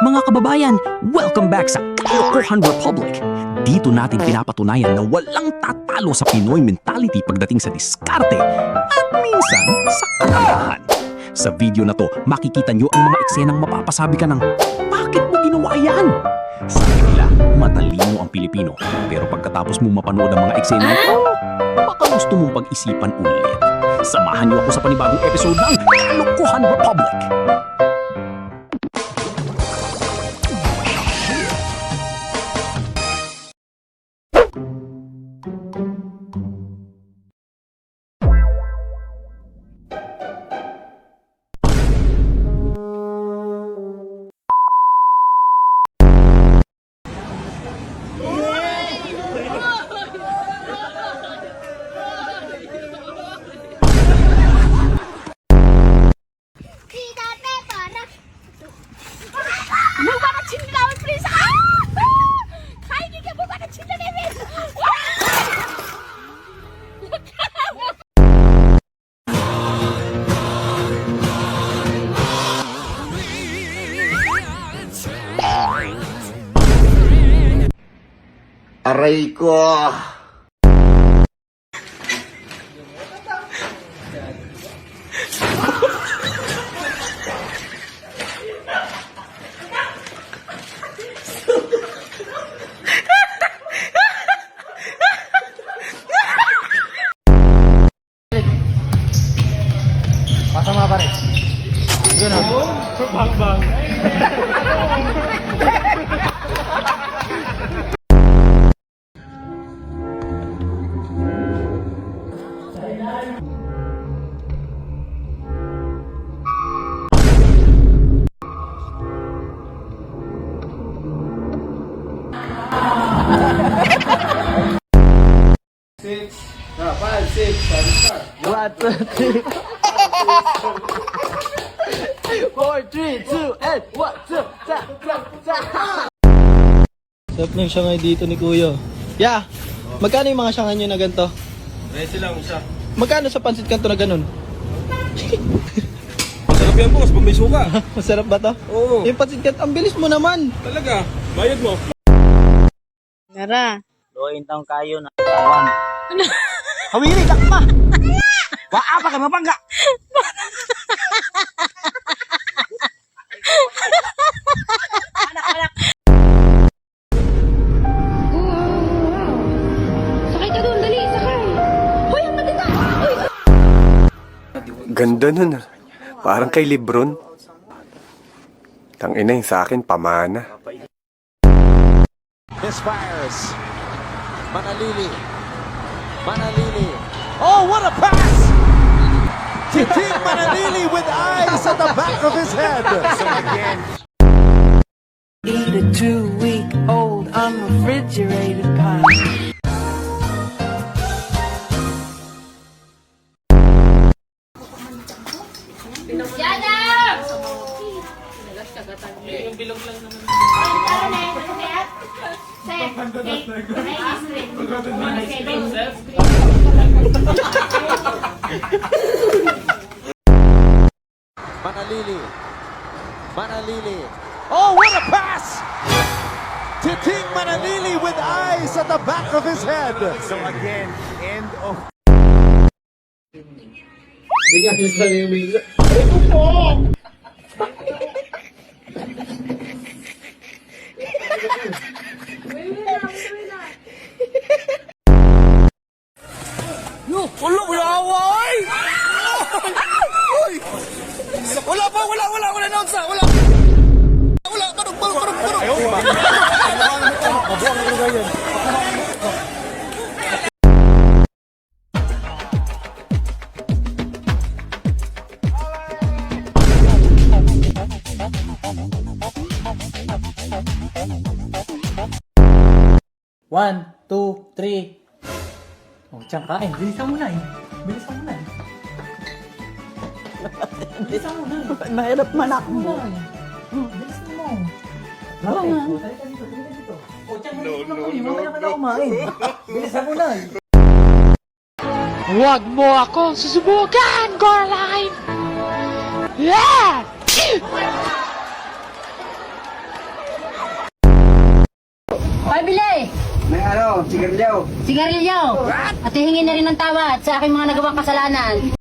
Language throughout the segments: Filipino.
Mga kababayan, welcome back sa Kalokohan Republic. Dito natin pinapatunayan na walang tatalo sa Pinoy mentality pagdating sa diskarte at minsan sa kakayahan. Sa video na to, makikita nyo ang mga eksenang mapapasabi ka ng, bakit mo ginawa yan? Sabi nila, matalino ang Pilipino. Pero pagkatapos mo mapanood ang mga eksena nito, baka gusto mong pag-isipan ulit. Samahan niyo ako sa panibagong episode ng Kalokohan Republic. Aray ko! Pasama pare. Gano'n. Bang. Six. 5, 6, 4, 3, 2, and 1, 2, Sarap ng siyangay dito ni Kuya. Yeah! Magkano yung mga siyangay nyo na ganito? 20 lang isa. Magkano sa pansit kanto na ganun? Masarap yan boss, pag may suka. Masarap ba to? Oo. Yung pansit kanto, ang bilis mo naman! Talaga, bayad mo. Tara. Doin tong kayo na kawan. Hawiri ka ma! Waa pa ka mapangga! Sakay ka doon, dali, sakay. Hoy, ang matita! Hoy! Ganda nun ah. Parang kay Lebron. Tangina yung sa akin, pamana. Misfires. Manalili. Oh, what a pass! Titing Manalili with eyes at the back of his head. So again. Eat a 2-week-old unrefrigerated pie. Manalili. Oh, what a pass! Titing Manalili with eyes at the back of his head. So again, end of... Wala na unsa, wala. Barog. Ayaw ba? Mabuang ko ganyan. One, two, three. Oh, tiyang kain. Bilisan mo na eh. Bilisan mo na. Mahirap manakbo. Bilisan mo. Oo nga. Talika dito. Oh, tiyang bilisan mo na. Mamaya ka na kumain. Bilisan mo na. Huwag mo akong susubukan, Coraline! Yeah! Pabili! May ano, sigarilyo. Sigarilyo! At hihingi na rin ng tawad sa aking mga nagawang kasalanan.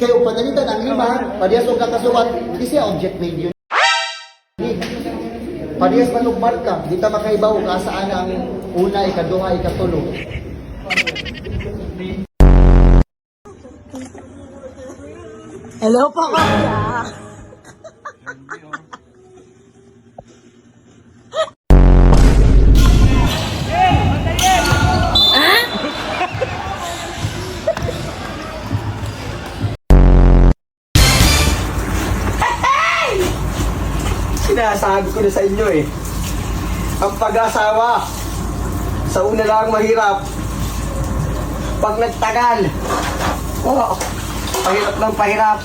Kayo panalitan ang lima, parehas o kakasuwat, di siya object made yun. Parehas man og marka, di ta makaibaw ka saan ang una, ikaduha, ikatulo. Hello po, kuya. Sinasabi ko na sa inyo eh. Ang pag-asawa, sa una lang mahirap. Pag nagtagal, oh, pahirap ng pahirap.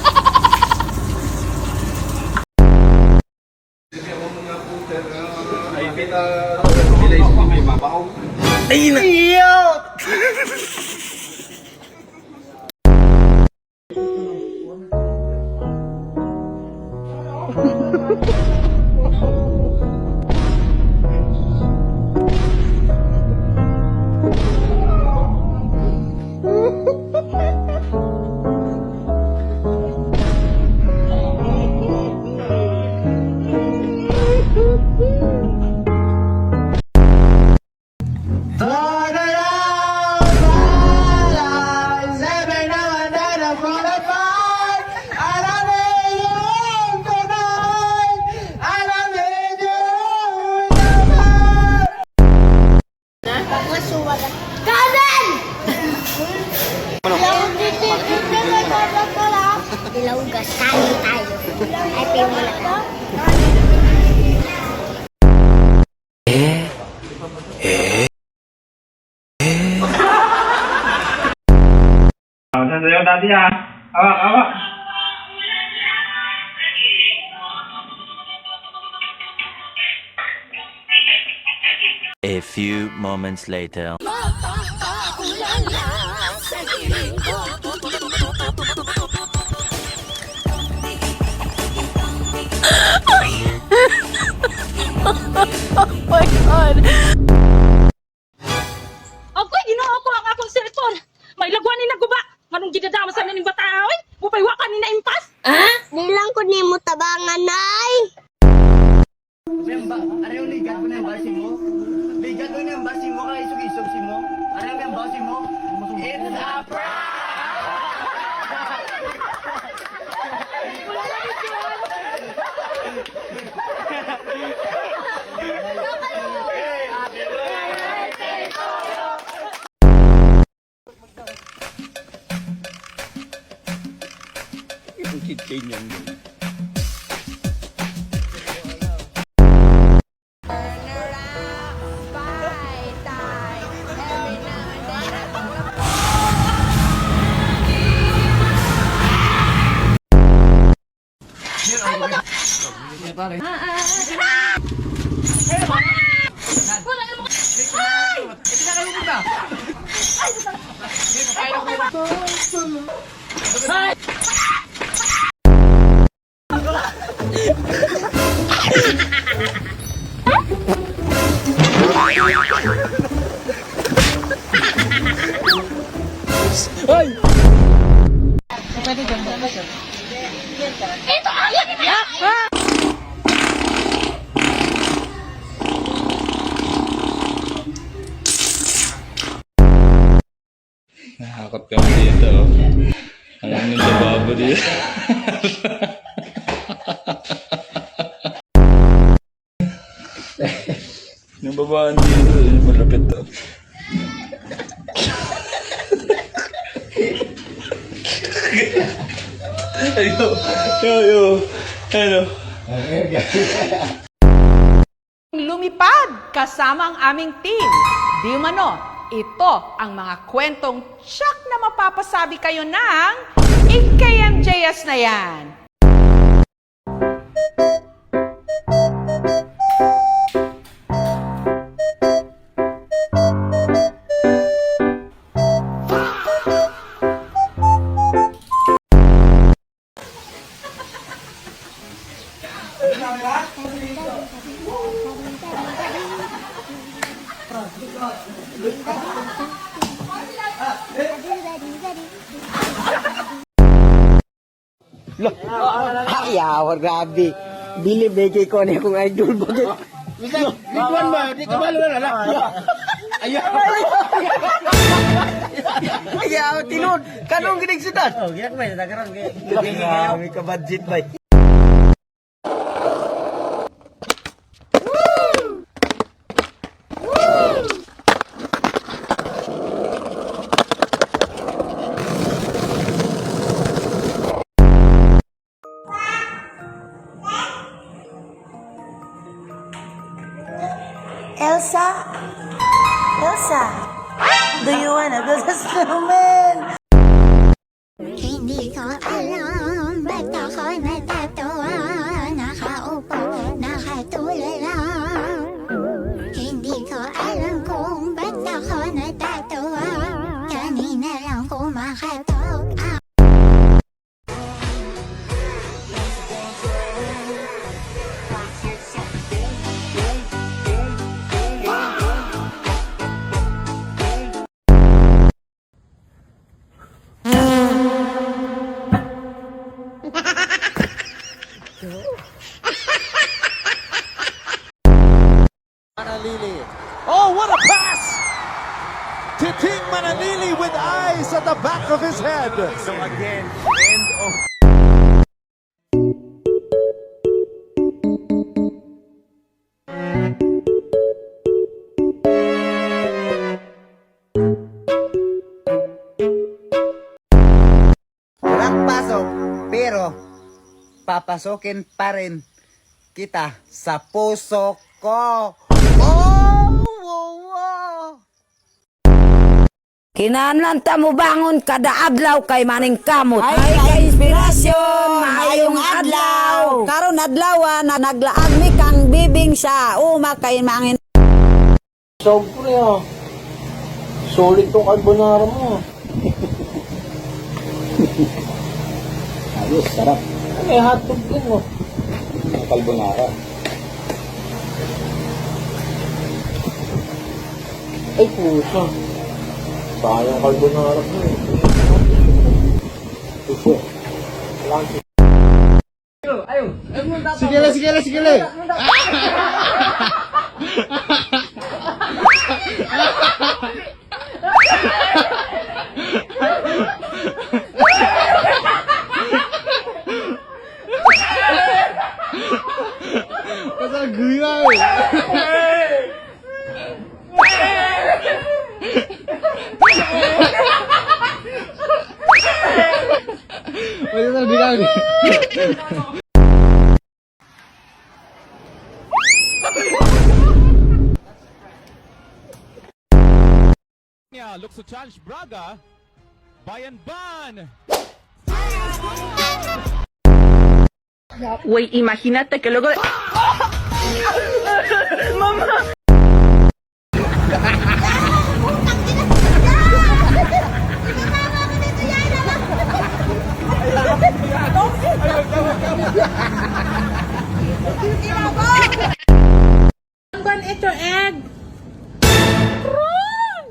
Ilaugas, kanin tayo. Ay, tayo muna ka. A few moments later. Ako'y ginoo ko ang akong cellphone. May lagwan ni naguba. Anong gidadama sa naning bataoy? Mupaywa ka ni na impas? Nilang ko ni mo tabangan, nay. Araw ligat mo na yung basi mo. Ligat mo na yung basi mo, kaya isog-isog si mo. Araw mo yung basi mo. It's a prank! Ito ang yan! Nakakot ka dito. Alam nyo sa babo dito. Yung babaan dito, yung malapit to. Ano? Lumipad kasama ang aming team. Di umano, ito ang mga kwentong tsak na mapapasabi kayo ng IKMJS na yan. Ay, awar, grabe. Bilib na kay ko na akong idol. Bakit? Likuan ba? Di ka ba luwan na? Ayaw. Ayaw, tinod. Kanong ginig sudan? Oh, giyak ba? Nagkaroon. Grabe ka budget ba? Elsa? Elsa? Do you wanna build a snowman? Hindi ko alam, ba't ako natatawa? Nakaupo, nakatulala. Hindi ko alam kung ba't ako natatawa. Kanina lang kumakatok ako. Manalili. Oh, what a pass! Titing Manalili with eyes at the back of his head. So again, end of... Walang pasok, pero papasokin pa rin kita sa puso ko. Kinahanglan ta mo bangon kada adlaw kay maning kamot. Ay kay inspirasyon, maayong adlaw. Karon adlaw na naglaag mi kang bibing sa uma kay mangin. Sobre ah. Solid tong carbonara mo. Ayos, sarap. May hotdog din mo. Carbonara. Ay, pusa. Sayang carbonara mo eh. Puso. Sige le. Pasal gila eh. Pasal gila eh. Looks to challenge Braga. Bayan Ban. Güey, imagínate que luego... ¡Mamá! I'm gonna eat your egg. Run!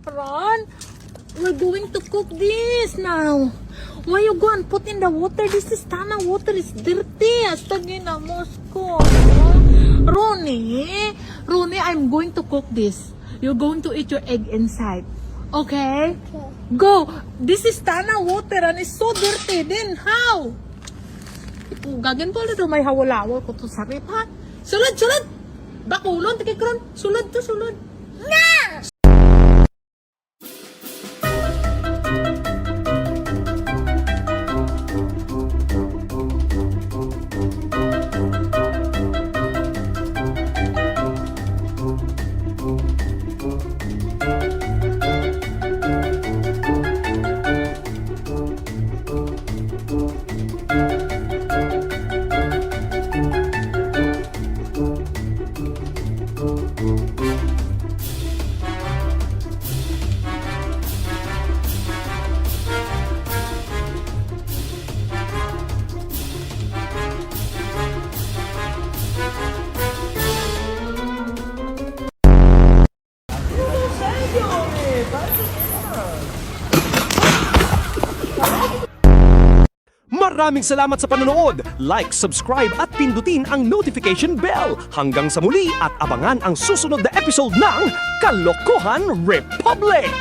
Run! We're going to cook this now. Why you go and put in the water? This is Tana water. It's dirty. Astagin na Moscow. Ronnie, I'm going to cook this. You're going to eat your egg inside. Okay? Go. This is Tana water and it's so dirty. Then how? Gagan to ulit may hawalawal ko to sakit ha. Sulod! Bakulon, tikikron. Sulod. Nga! Maraming salamat sa panonood. Like, subscribe at pindutin ang notification bell. Hanggang sa muli at abangan ang susunod na episode ng Kalokohan Republic!